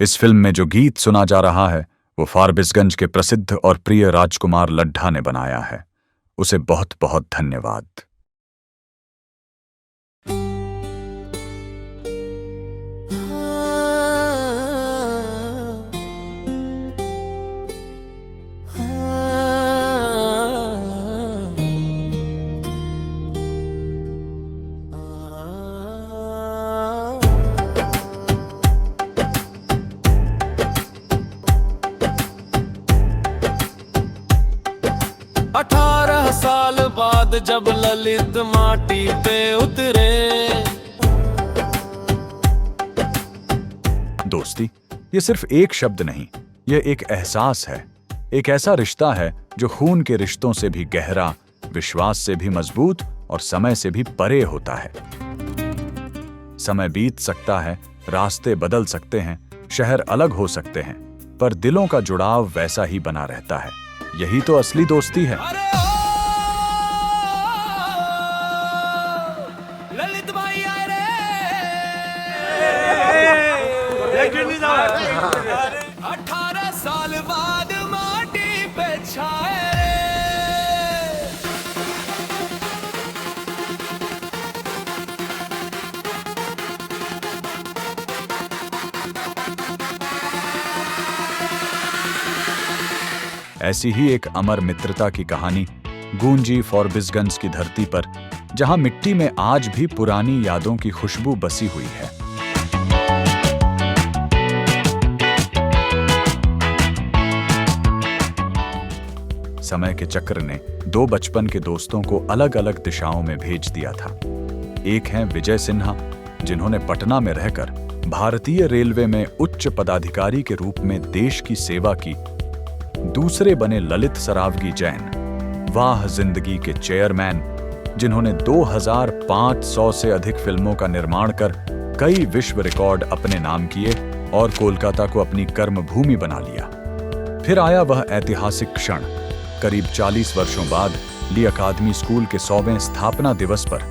इस फिल्म में जो गीत सुना जा रहा है वो फारबिसगंज के प्रसिद्ध और प्रिय राजकुमार लड्ढा ने बनाया है। उसे बहुत बहुत धन्यवाद। साल बाद जब ललित माटी पे उतरे। दोस्ती ये सिर्फ एक शब्द नहीं, ये एक एहसास है, एक ऐसा रिश्ता है जो खून के रिश्तों से भी गहरा, विश्वास से भी मजबूत और समय से भी परे होता है। समय बीत सकता है, रास्ते बदल सकते हैं, शहर अलग हो सकते हैं, पर दिलों का जुड़ाव वैसा ही बना रहता है। यही तो असली दोस्ती है। ललित भाई आए रे। 18 साल बाद माटी पे छाए रे। ऐसी ही एक अमर मित्रता की कहानी गूंजी फारबिसगंज की धरती पर, जहां मिट्टी में आज भी पुरानी यादों की खुशबू बसी हुई है। समय के चक्र ने दो बचपन के दोस्तों को अलग अलग दिशाओं में भेज दिया था। एक हैं विजय सिन्हा, जिन्होंने पटना में रहकर भारतीय रेलवे में उच्च पदाधिकारी के रूप में देश की सेवा की। दूसरे बने ललित सरावगी जैन, वाह जिंदगी के चेयरमैन, जिन्होंने 2500 से अधिक फिल्मों का निर्माण कर कई विश्व रिकॉर्ड अपने नाम किए और कोलकाता को अपनी कर्मभूमि बना लिया। फिर आया वह ऐतिहासिक क्षण, करीब 40 वर्षों बाद ली अकादमी स्कूल के 100वें स्थापना दिवस पर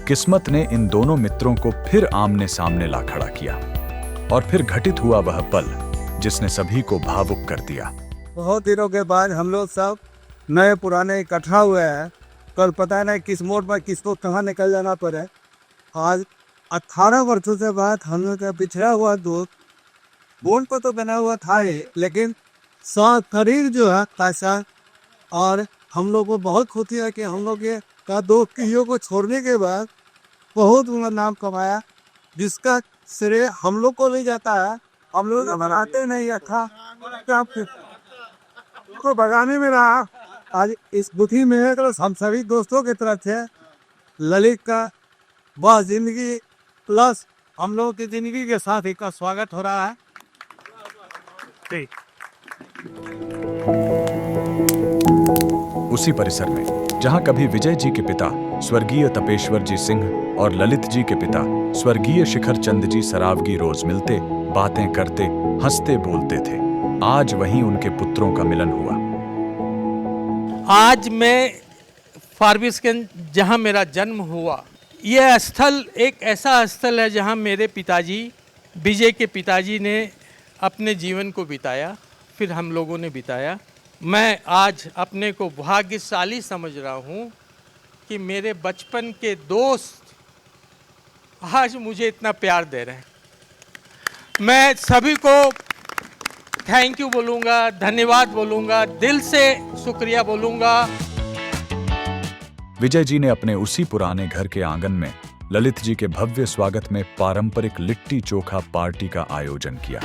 किस्मत ने इन दोनों मित्रों को फिर आमने सामने ला खड़ा किया। और फिर घटित हुआ वह पल जिसने सभी को भावुक कर दिया। बहुत दिनों के बाद हम लोग सब नए पुराने इकट्ठा हुए हैं। कल पता नहीं किस मोड़ पर किसको कहाँ निकल जाना पड़े। आज 18 वर्षों से बाद हम लोग का पिछड़ा हुआ दोस्त बोन पर तो बना हुआ था ही, लेकिन शरीर जो है कैसा। और हम लोग को बहुत खुशी है कि हम लोग के का दोस्त को छोड़ने के बाद बहुत बड़ा नाम कमाया, जिसका श्रेय हम लोग को ले जाता है। हम लोग बनाते नहीं अच्छा को बगाने में रहा। आज इस बुद्धि में है तो हम सभी दोस्तों की तरफ से ललित का वह जिंदगी प्लस हम लोगों की जिंदगी के साथ इसका स्वागत हो रहा है। उसी परिसर में जहां कभी विजय जी के पिता स्वर्गीय तपेश्वर जी सिंह और ललित जी के पिता स्वर्गीय शिखर चंद जी सरावगी रोज मिलते, बातें करते, हंसते बोलते थे, आज वहीं उनके पुत्रों का मिलन हुआ। आज मैं फारबिसगंज, जहां मेरा जन्म हुआ, यह स्थल एक ऐसा स्थल है जहां मेरे पिताजी, विजय के पिताजी ने अपने जीवन को बिताया, फिर हम लोगों ने बिताया। मैं आज अपने को भाग्यशाली समझ रहा हूं कि मेरे बचपन के दोस्त आज मुझे इतना प्यार दे रहे हैं। मैं सभी को थैंक यू बोलूँगा, धन्यवाद बोलूँगा, दिल से शुक्रिया बोलूँगा। विजय जी ने अपने उसी पुराने घर के आंगन में ललित जी के भव्य स्वागत में पारंपरिक लिट्टी चोखा पार्टी का आयोजन किया।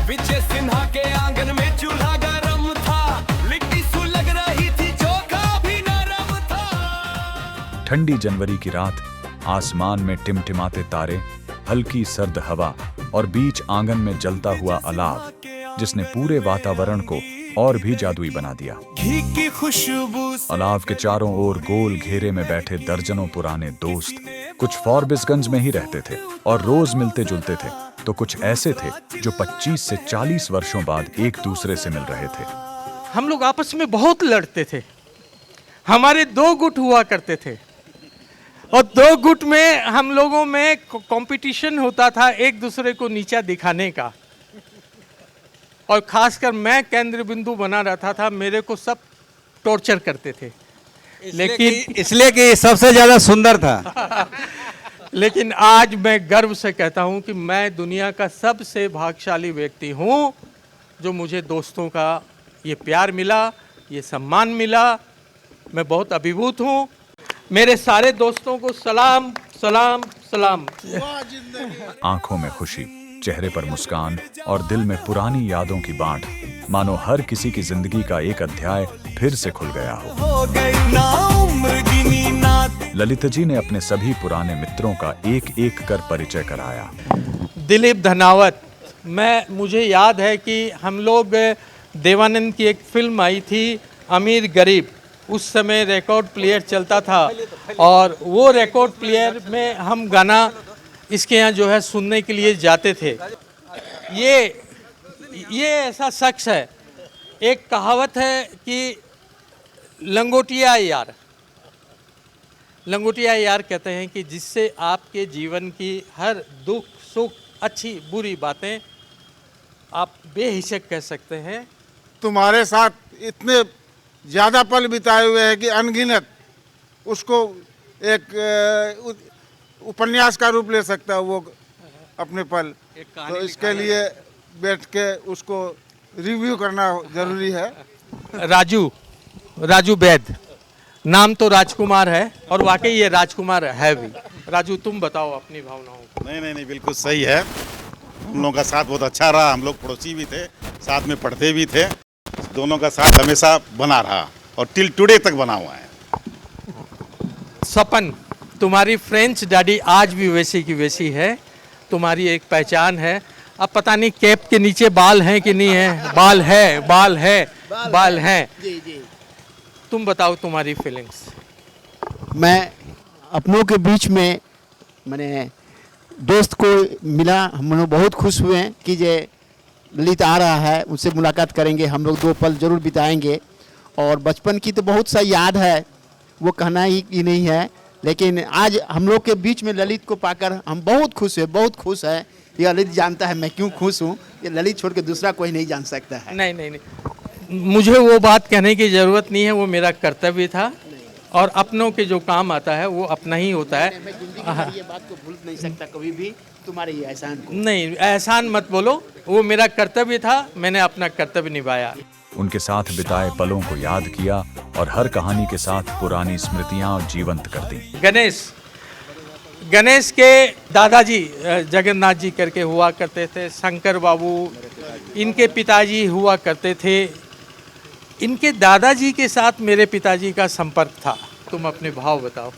विजय सिन्हा के आंगन में चूल्हा गरम था, लिट्टी सुलग रही थी, चोखा भी नरम था। ठंडी जनवरी की रात, आसमान में टिमटिमाते तारे, हल्की सर्द हवा और बीच आंगन में जलता हुआ अलाव, जिसने पूरे वातावरण को और भी जादुई बना दिया। घी की खुशबू। अलाव के चारों ओर गोल घेरे में बैठे दर्जनों पुराने दोस्त, कुछ फारबिसगंज में ही रहते थे और रोज मिलते जुलते थे, तो कुछ ऐसे थे जो 25 से 40 वर्षों बाद एक दूसरे से मिल रहे थे। हम लोग आपस में बहुत लड़ते थे। हमारे 2 गुट हुआ करते थे और 2 गुट में हम लोगों में कंपटीशन होता था एक दूसरे को नीचा दिखाने का। और खासकर मैं केंद्र बिंदु बना रहता था, मेरे को सब टॉर्चर करते थे। लेकिन इसलिए कि सबसे ज़्यादा सुंदर था। लेकिन आज मैं गर्व से कहता हूं कि मैं दुनिया का सबसे भाग्यशाली व्यक्ति हूं, जो मुझे दोस्तों का ये प्यार मिला, ये सम्मान मिला। मैं बहुत अभिभूत हूं। मेरे सारे दोस्तों को सलाम सलाम सलाम। आंखों में खुशी, चेहरे पर मुस्कान और दिल में पुरानी यादों की बांट, मानो हर किसी की जिंदगी का एक अध्याय फिर से खुल गया हो गई ना उम्र गिनी ना। ललित जी ने अपने सभी पुराने मित्रों का एक एक कर परिचय कराया। दिलीप धनावत, मुझे याद है कि हम लोग देवानंद की एक फिल्म आई थी अमीर गरीब, उस समय रिकॉर्ड प्लेयर चलता था और वो रिकॉर्ड प्लेयर में हम गाना इसके यहाँ जो है सुनने के लिए जाते थे। ये ऐसा शख्स है, एक कहावत है कि लंगोटिया यार, लंगोटिया यार कहते हैं कि जिससे आपके जीवन की हर दुख सुख अच्छी बुरी बातें आप बेहिचक कह सकते हैं। तुम्हारे साथ इतने ज़्यादा पल बिताए हुए हैं कि अनगिनत, उसको एक उपन्यास का रूप ले सकता है वो अपने पल। तो इसके लिए बैठ के उसको रिव्यू करना जरूरी है। राजू वैद, नाम तो राजकुमार है और वाकई ये राजकुमार है भी। राजू, तुम बताओ अपनी भावनाओं को। नहीं, बिल्कुल सही है। हम लोगों का साथ बहुत अच्छा रहा। हम लोग पड़ोसी भी थे, साथ में पढ़ते भी थे। दोनों का साथ हमेशा बना रहा और टिल टुडे तक बना हुआ है। सपन, तुम्हारी फ्रेंच डैडी आज भी वैसी की वैसी है, तुम्हारी एक पहचान है। अब पता नहीं कैप के नीचे बाल हैं कि नहीं है। बाल है। तुम बताओ तुम्हारी फीलिंग्स। मैं अपनों के बीच में मैंने दोस्त को मिला, हम लोग बहुत खुश हुए हैं कि ये ललित आ रहा है, उनसे मुलाकात करेंगे, हम लोग 2 पल जरूर बिताएंगे। और बचपन की तो बहुत सा याद है, वो कहना ही नहीं है। लेकिन आज हम लोग के बीच में ललित को पाकर हम बहुत खुश है। ये ललित जानता है मैं क्यों खुश हूँ। ये ललित छोड़ के दूसरा कोई नहीं जान सकता है। नहीं, मुझे वो बात कहने की ज़रूरत नहीं है, वो मेरा कर्तव्य था और अपनों के जो काम आता है वो अपना ही होता है। मैं जिंदगी भर ये बात को भूल नहीं सकता कभी भी, तुम्हारे ये एहसान को। नहीं, एहसान मत बोलो, वो मेरा कर्तव्य था, मैंने अपना कर्तव्य निभाया। उनके साथ बिताए पलों को याद किया और हर कहानी के साथ पुरानी स्मृतियां जीवंत कर दी। गणेश के दादाजी जगन्नाथ जी करके हुआ करते थे, शंकर बाबू इनके पिताजी हुआ करते थे। इनके दादाजी के साथ मेरे पिताजी का संपर्क था। तुम अपने भाव बताओ।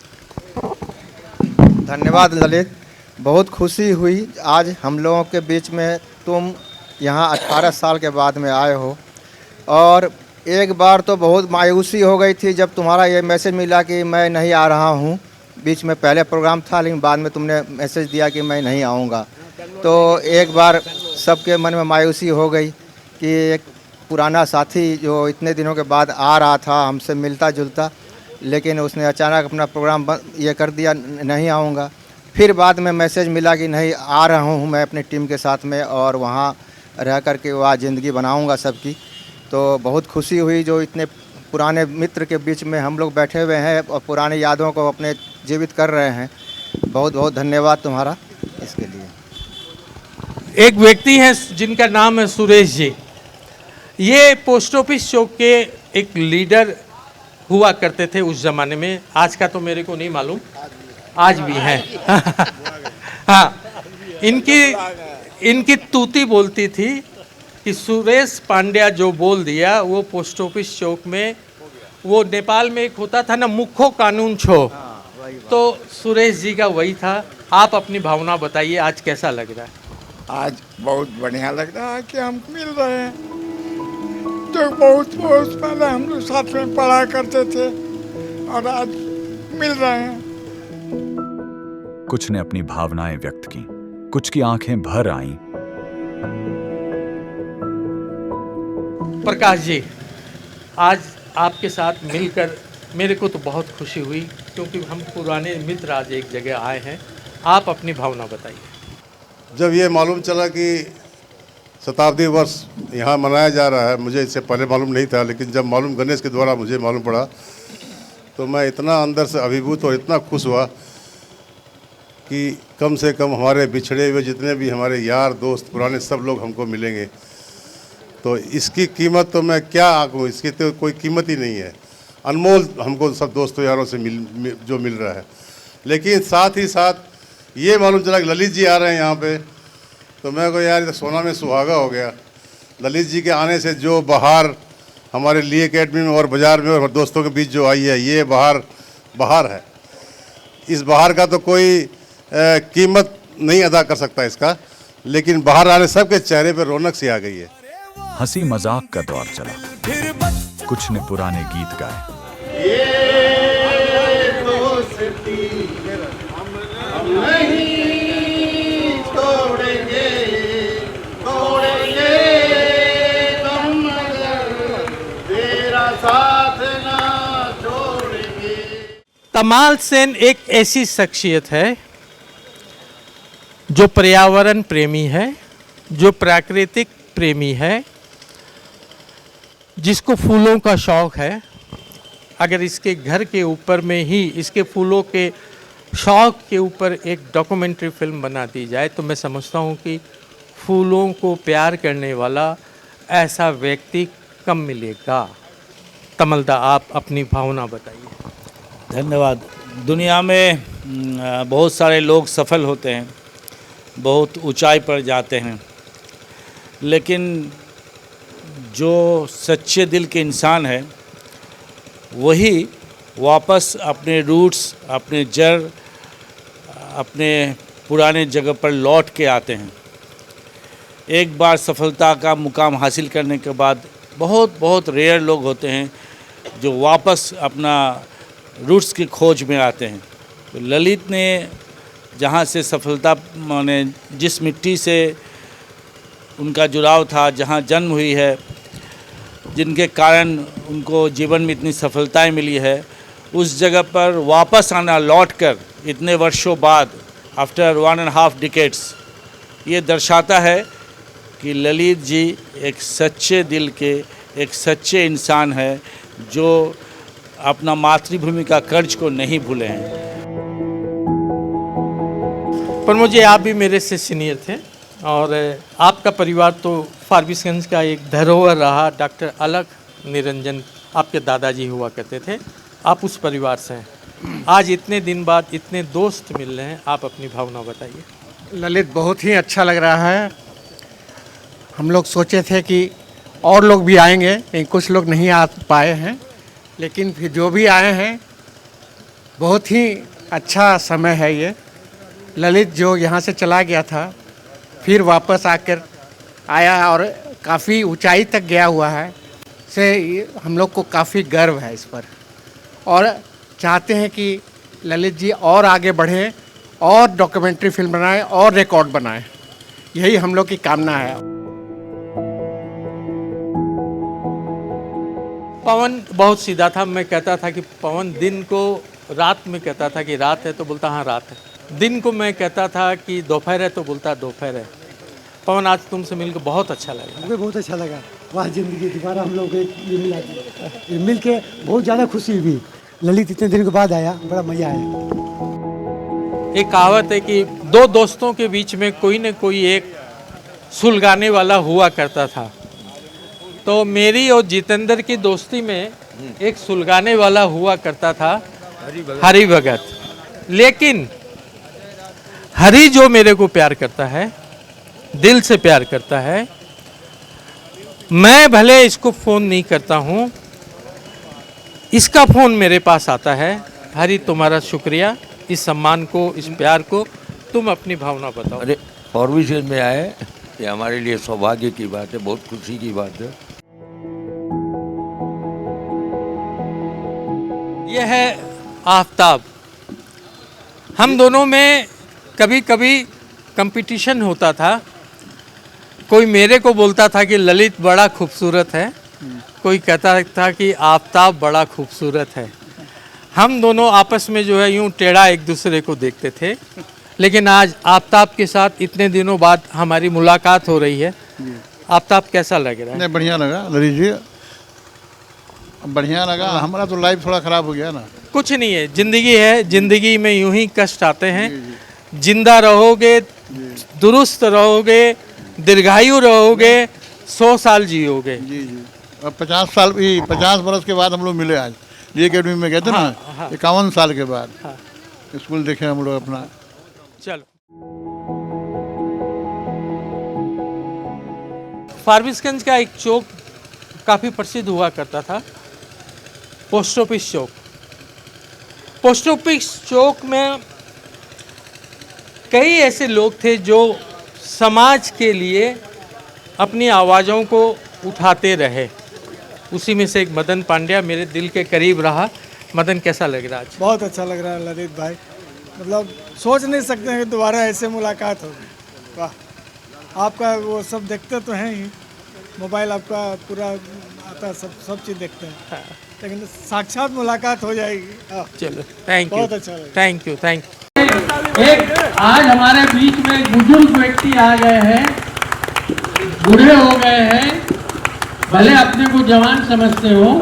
धन्यवाद ललित, बहुत खुशी हुई आज हम लोगों के बीच में तुम यहाँ 18 साल के बाद में आए हो। और एक बार तो बहुत मायूसी हो गई थी जब तुम्हारा ये मैसेज मिला कि मैं नहीं आ रहा हूँ। बीच में पहले प्रोग्राम था लेकिन बाद में तुमने मैसेज दिया कि मैं नहीं आऊँगा, तो एक बार सबके मन में मायूसी हो गई कि एक पुराना साथी जो इतने दिनों के बाद आ रहा था हमसे मिलता जुलता, लेकिन उसने अचानक अपना प्रोग्राम ये कर दिया, नहीं आऊँगा। फिर बाद में मैसेज मिला कि नहीं आ रहा हूँ मैं अपनी टीम के साथ में और वहाँ रह कर के वहाँ ज़िंदगी बनाऊँगा सबकी। तो बहुत खुशी हुई जो इतने पुराने मित्र के बीच में हम लोग बैठे हुए हैं और पुरानी यादों को अपने जीवित कर रहे हैं। बहुत बहुत धन्यवाद तुम्हारा इसके लिए। एक व्यक्ति हैं जिनका नाम है सुरेश जी। ये पोस्ट ऑफिस चौक के एक लीडर हुआ करते थे उस ज़माने में। आज का तो मेरे को नहीं मालूम, आज भी हैं। हाँ, इनकी तूती बोलती थी कि सुरेश पांड्या जो बोल दिया वो पोस्ट ऑफिस चौक में, वो नेपाल में एक होता था ना मुखो कानून छो, तो सुरेश जी का वही था। आप अपनी भावना बताइए, आज कैसा लग रहा है? आज बहुत बढ़िया लग रहा है कि हम मिल रहे हैं। तो बहुत बहुत पहले हम लोग साथ में पढ़ा करते थे और आज मिल रहे हैं। कुछ ने अपनी भावनाएं व्यक्त की, कुछ की आंखें भर आईं। प्रकाश जी, आज आपके साथ मिलकर मेरे को तो बहुत खुशी हुई, क्योंकि हम पुराने मित्र आज एक जगह आए हैं। आप अपनी भावना बताइए। जब ये मालूम चला कि शताब्दी वर्ष यहाँ मनाया जा रहा है। मुझे इससे पहले मालूम नहीं था, लेकिन जब मालूम गणेश के द्वारा मुझे मालूम पड़ा तो मैं इतना अंदर से अभिभूत और इतना खुश हुआ कि कम से कम हमारे बिछड़े हुए जितने भी हमारे यार दोस्त पुराने सब लोग हमको मिलेंगे। तो इसकी कीमत तो मैं क्या आंकूँ, इसकी तो कोई कीमत ही नहीं है। अनमोल हमको सब दोस्तों यारों से जो मिल रहा है। लेकिन साथ ही साथ ये मालूम चला कि ललित जी आ रहे हैं यहाँ पे, तो मैं को यार सोना में सुहागा हो गया। ललित जी के आने से जो बहार हमारे ली एकेडमी में और बाज़ार में और दोस्तों के बीच जो आई है, ये बहार है। इस बहार का तो कोई कीमत नहीं अदा कर सकता इसका, लेकिन बाहर आने सबके चेहरे पर रौनक सी आ गई है। हंसी मजाक का दौर चला, कुछ ने पुराने गीत गाए। तमाल सेन एक ऐसी शख्सियत है जो पर्यावरण प्रेमी है, जो प्राकृतिक प्रेमी है, जिसको फूलों का शौक़ है। अगर इसके घर के ऊपर में ही इसके फूलों के शौक़ के ऊपर एक डॉक्यूमेंट्री फिल्म बना दी जाए तो मैं समझता हूँ कि फूलों को प्यार करने वाला ऐसा व्यक्ति कम मिलेगा। तमलदा, आप अपनी भावना बताइए। धन्यवाद। दुनिया में बहुत सारे लोग सफल होते हैं, बहुत ऊंचाई पर जाते हैं, लेकिन जो सच्चे दिल के इंसान है वही वापस अपने रूट्स, अपने जड़, अपने पुराने जगह पर लौट के आते हैं। एक बार सफलता का मुकाम हासिल करने के बाद बहुत रेयर लोग होते हैं जो वापस अपना रूट्स की खोज में आते हैं। तो ललित ने जहाँ से सफलता माने जिस मिट्टी से उनका जुड़ाव था, जहाँ जन्म हुई है, जिनके कारण उनको जीवन में इतनी सफलताएं मिली है, उस जगह पर वापस आना, लौट कर इतने वर्षों बाद, आफ्टर 1.5 डिकेड्स, ये दर्शाता है कि ललित जी एक सच्चे दिल के, एक सच्चे इंसान है जो अपना मातृभूमि का कर्ज को नहीं भूले हैं। पर मुझे आप भी मेरे से सीनियर थे और आपका परिवार तो फारबिसगंज का एक धरोहर रहा। डॉक्टर अलख निरंजन आपके दादाजी हुआ करते थे, आप उस परिवार से हैं। आज इतने दिन बाद इतने दोस्त मिल रहे हैं, आप अपनी भावना बताइए। ललित, बहुत ही अच्छा लग रहा है। हम लोग सोचे थे कि और लोग भी आएंगे, लेकिन कुछ लोग नहीं आ पाए हैं, लेकिन फिर जो भी आए हैं बहुत ही अच्छा समय है ये। ललित जो यहाँ से चला गया था फिर वापस आकर आया और काफ़ी ऊंचाई तक गया हुआ है, से हम लोग को काफ़ी गर्व है इस पर, और चाहते हैं कि ललित जी और आगे बढ़ें और डॉक्यूमेंट्री फिल्म बनाएं और रिकॉर्ड बनाएं। यही हम लोग की कामना है। पवन बहुत सीधा था। मैं कहता था कि पवन दिन को रात में कहता था कि रात है तो बोलता हाँ रात है। दिन को मैं कहता था कि दोपहर है तो बोलता दोपहर है। पवन, आज तुमसे मिलकर बहुत अच्छा लगा। मुझे बहुत अच्छा लगा। वाह, ज़िंदगी दोबारा हम लोग मिल के बहुत ज़्यादा खुशी हुई। ललित इतने दिन के बाद आया, बड़ा मज़ा आया। एक कहावत है कि दो दोस्तों के बीच में कोई न कोई एक सुलगाने वाला हुआ करता था। तो मेरी और जितेंद्र की दोस्ती में एक सुलगाने वाला हुआ करता था, हरि भगत। लेकिन हरि जो मेरे को प्यार करता है, दिल से प्यार करता है, मैं भले इसको फ़ोन नहीं करता हूँ, इसका फ़ोन मेरे पास आता है। हरि, तुम्हारा शुक्रिया, इस सम्मान को, इस प्यार को। तुम अपनी भावना बताओ। अरे, फॉरबिसगंज में आए, ये हमारे लिए सौभाग्य की बात है, बहुत खुशी की बात है। यह है आफ्ताब। हम दोनों में कभी कभी कंपटीशन होता था। कोई मेरे को बोलता था कि ललित बड़ा खूबसूरत है, कोई कहता था कि आफ्ताब बड़ा खूबसूरत है। हम दोनों आपस में जो है यूँ टेढ़ा एक दूसरे को देखते थे। लेकिन आज आफ्ताब के साथ इतने दिनों बाद हमारी मुलाकात हो रही है आफ्ताब कैसा लग रहा है? नहीं, बढ़िया लगा ललित जी, बढ़िया लगा। हमारा तो लाइफ थोड़ा ख़राब हो गया ना। कुछ नहीं है, जिंदगी है, जिंदगी में यूं ही कष्ट आते हैं। जिंदा रहोगे, दुरुस्त रहोगे, दीर्घायु रहोगे, 100 साल जियोगे। जी जी। अब 50 बरस के बाद हम लोग मिले आज, जी अकेडमी में गए थे ना, 51 साल के बाद स्कूल देखे हम लोग अपना। चलो, फारबिसगंज का एक चौक काफ़ी प्रसिद्ध हुआ करता था, पोस्ट ऑफिस चौक। पोस्ट ऑफिस चौक में कई ऐसे लोग थे जो समाज के लिए अपनी आवाज़ों को उठाते रहे। उसी में से एक मदन पांड्या मेरे दिल के करीब रहा। मदन, कैसा लग रहा है आज? बहुत अच्छा लग रहा है ललित भाई, मतलब सोच नहीं सकते हैं कि दोबारा ऐसे मुलाकात होगी। वाह, आपका वो सब देखते तो हैं ही, मोबाइल आपका पूरा आता, सब चीज़ देखते हैं, लेकिन साक्षात मुलाकात हो जाएगी। चलो, थैंक यू, बहुत अच्छा लगा। Thank you, thank you. एक आज हमारे बीच में एक बुजुर्ग व्यक्ति आ गए हैं, बूढ़े हो गए हैं, भले अपने को जवान समझते हो,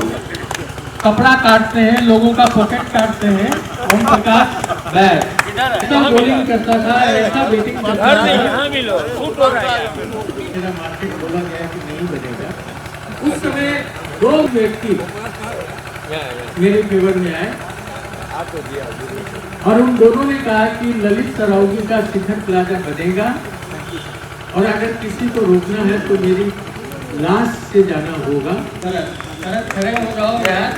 कपड़ा काटते हैं, लोगों का पॉकेट काटते हैं। ओम प्रकाश बैग ऐसा बॉलिंग करता था, ऐसा बैटिंग करता था। मेरा मार्केट बोला गया कि नहीं बनेगा। उस समय 2 व्यक्ति मेरे फेवर में आए और उन दोनों ने कहा कि ललित सरावगी का शिखर प्लाजा बनेगा और अगर किसी को रोकना है तो मेरी लाश से जाना होगा। खड़े हो जाओ यार।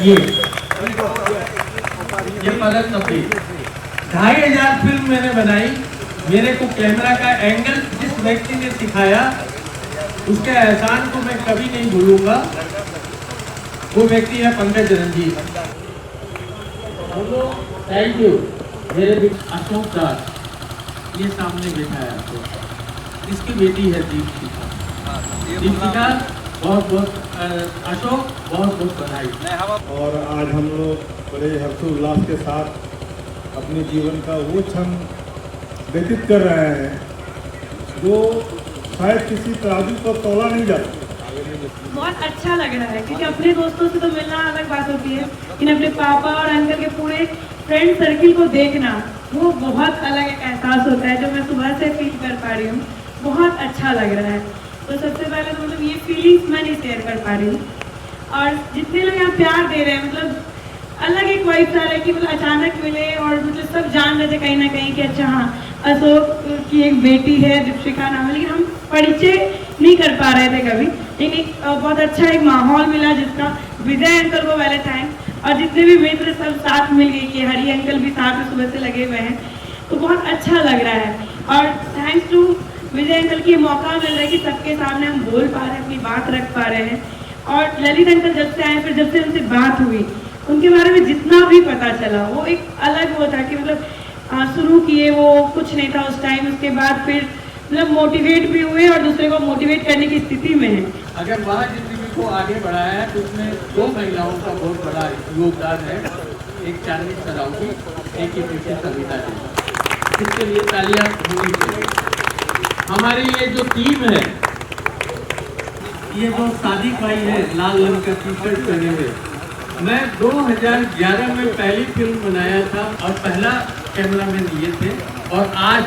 ये पलक तफरीह 2500 फिल्म मैंने बनाई। मेरे को कैमरा का एंगल जिस व्यक्ति ने सिखाया उसके एहसान को मैं कभी नहीं भूलूंगा। वो व्यक्ति है पंकज रंजीत। Thank you. मेरे अशोक दास ये सामने बैठा है आपको, इसकी बेटी है दीपिका। दीपिका बहुत बहुत, अशोक बहुत बहुत बधाई। और आज हम लोग बड़े हर्षोल्लास के साथ अपने जीवन का वो क्षण व्यतीत कर रहे हैं जो शायद किसी तराजू पर तोला नहीं जाता। बहुत अच्छा लग रहा है क्योंकि अपने दोस्तों से तो मिलना अलग बात होती है, लेकिन अपने पापा और अंकल के पूरे फ्रेंड सर्किल को देखना वो बहुत अलग एक एहसास होता है जो मैं सुबह से फील कर पा रही हूँ। बहुत अच्छा लग रहा है। तो सबसे पहले तो मतलब ये फीलिंग्स मैं नहीं शेयर कर पा रही हूँ, और जितने लोग यहाँ प्यार दे रहे हैं मतलब अलग एक वाइब आ रहा है कि मतलब अचानक मिले और मतलब सब जान रहे थे कहीं ना कहीं कि अच्छा हाँ अशोक की एक बेटी है दीपिका नाम है, लेकिन हम परिचय नहीं कर पा रहे थे कभी। लेकिन एक बहुत अच्छा एक माहौल मिला जिसका विजय अंकल को वैलेंटाइन और जितने भी मित्र सब साथ मिल गए कि हरी अंकल भी साथ में सुबह से लगे हुए हैं, तो बहुत अच्छा लग रहा है। और थैंक्स टू विजय अंकल की मौका मिल रहा है कि सबके सामने हम बोल पा रहे हैं, अपनी बात रख पा रहे हैं। और ललित अंकल जब से आए, फिर जब से उनसे बात हुई, उनके बारे में जितना भी पता चला वो एक अलग वो था कि मतलब शुरू किए वो कुछ नहीं था उस टाइम, उसके बाद फिर मतलब मोटिवेट भी हुए और दूसरे को मोटिवेट करने की स्थिति में है। अगर वहाँ जिंदगी को आगे बढ़ाया है तो उसमें 2 महिलाओं का बहुत बड़ा योगदान है, एक चांदनी सरावगी, एक ही पीछे सविता जी। इसके लिए तालियां होनी चाहिए। हमारी ये जो टीम है, ये जो सादिक भाई है लाल रंग का टी शर्ट पहने हुए, मैं 2011 में पहली फिल्म बनाया था और पहला कैमरामैन ये थे, और आज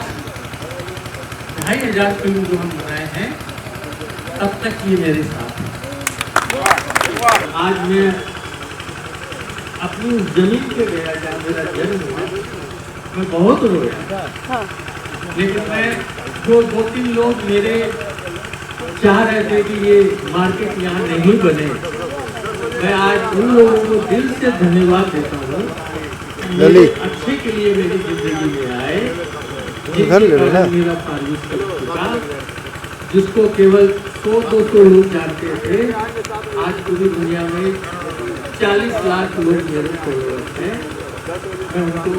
2500 फिल्म जो हम बनाए हैं तब तक ये मेरे साथ है। आज मैं अपनी उस जमीन पे गया जहाँ मेरा जन्म हुआ, मैं बहुत रोया, लेकिन मैं जो 2-3 लोग मेरे चाह रहे थे कि ये मार्केट यहाँ नहीं बने, मैं आज उन लोगों को दिल से धन्यवाद देता हूँ कि अच्छे के लिए मेरी जिंदगी में आए, मेरा फारबिसगंज जिसको केवल 100-200 लोग जानते थे, आज पूरी दुनिया में 40 लाख लोग मेरे फॉलोअर्स हैं। मैं उनको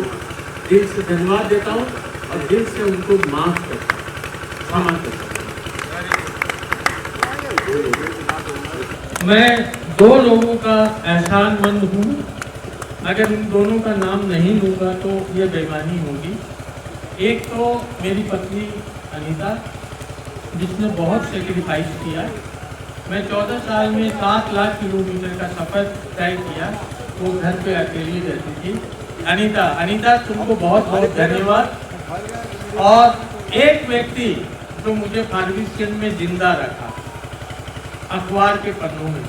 दिल से धन्यवाद देता हूँ और दिल से उनको माफ करता हूँ, क्षमा करता हूँ। मैं 2 लोगों का एहसानमंद हूँ, अगर इन दोनों का नाम नहीं लूँगा तो यह बेईमानी होगी। एक तो मेरी पत्नी अनीता, जिसने बहुत सेक्रीफाइस किया। मैं 14 साल में 7 लाख किलोमीटर का सफ़र तय किया। वो घर पे अकेली रहती थी। अनीता तुमको बहुत बहुत धन्यवाद। और एक व्यक्ति जो मुझे फारबिसगंज में जिंदा रखा, अखबार के पन्नों में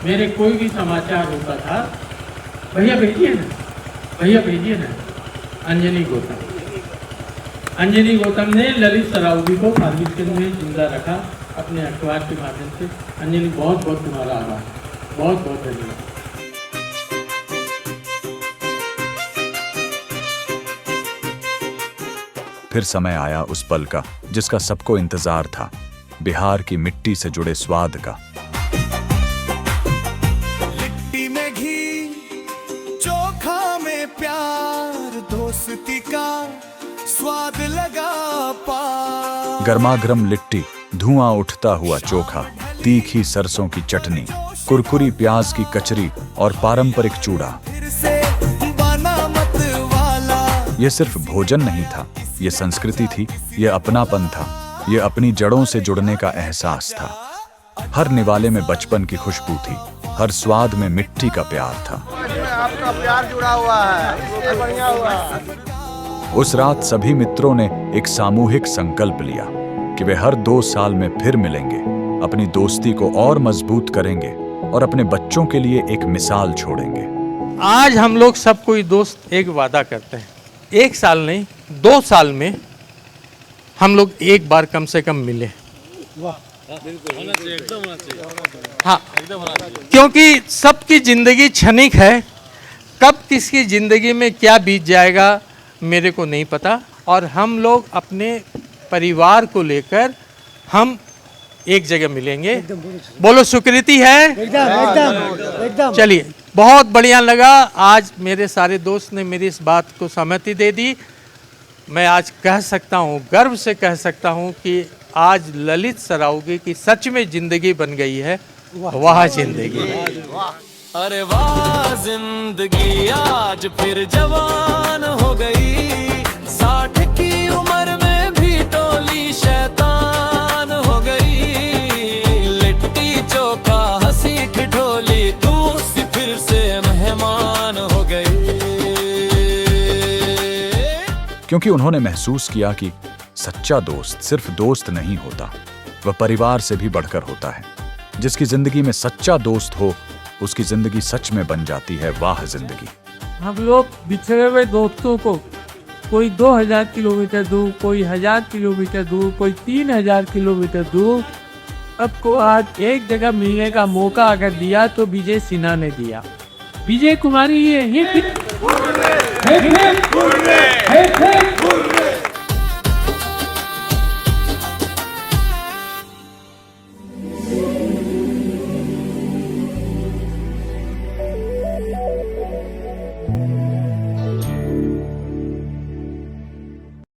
मेरे कोई भी समाचार होता था, भैया भेजिए ना, अंजनी गौतम ने ललित सरावगी को फारबिसगंज में जिंदा रखा अपने अखबार के माध्यम से। अंजनी बहुत बहुत तुम्हारा आभार, बहुत बहुत धन्यवाद। फिर समय आया उस पल का जिसका सबको इंतजार था, बिहार की मिट्टी से जुड़े स्वाद का। लिट्टी में घी, चोखा में प्यार, दोस्ती का स्वाद लगा पार। गर्मागर्म लिट्टी, धुआं उठता हुआ चोखा, तीखी सरसों की चटनी, कुरकुरी प्याज की कचरी और पारंपरिक चूड़ा। ये सिर्फ भोजन नहीं था, ये संस्कृति थी, ये अपनापन था, ये अपनी जड़ों से जुड़ने का एहसास था। हर निवाले में बचपन की खुशबू थी, हर स्वाद में मिट्टी का प्यार था। आपका प्यार जुड़ा हुआ है, इससे बढ़िया हुआ। उस रात सभी मित्रों ने एक सामूहिक संकल्प लिया कि वे हर 2 साल में फिर मिलेंगे, अपनी दोस्ती को और मजबूत करेंगे और अपने बच्चों के लिए एक मिसाल छोड़ेंगे। आज हम लोग सब कोई दोस्त एक वादा करते हैं, 1 साल नहीं 2 साल में हम लोग एक बार कम से कम मिले। हाँ, क्योंकि सबकी जिंदगी क्षणिक है, कब किसकी जिंदगी में क्या बीत जाएगा मेरे को नहीं पता। और हम लोग अपने परिवार को लेकर हम एक जगह मिलेंगे। बोलो स्वीकृति है? एकदम। चलिए, बहुत बढ़िया लगा। आज मेरे सारे दोस्त ने मेरी इस बात को सहमति दे दी। मैं आज कह सकता हूँ, गर्व से कह सकता हूँ कि आज ललित सरावगी की सच में जिंदगी बन गई है। वाह जिंदगी, अरे वाह जिंदगी आज फिर जवान हो गई। 60 की उम्र में भी टोली शैतान हो गई। लिट्टी चोखा हंसी ठिठोली दूसरी फिर से मेहमान हो गई। क्योंकि उन्होंने महसूस किया कि सच्चा दोस्त सिर्फ दोस्त नहीं होता, वह परिवार से भी बढ़कर होता है। जिसकी जिंदगी में सच्चा दोस्त हो, उसकी जिंदगी सच में बन जाती है वाह जिंदगी। हम लोग बिछड़े हुए दोस्तों को, कोई 2000 किलोमीटर दूर, कोई 1000 किलोमीटर दूर, कोई 3000 किलोमीटर दूर, सबको आज एक जगह मिलने का मौका अगर दिया तो विजय सिन्हा ने दिया। विजय कुमारी ये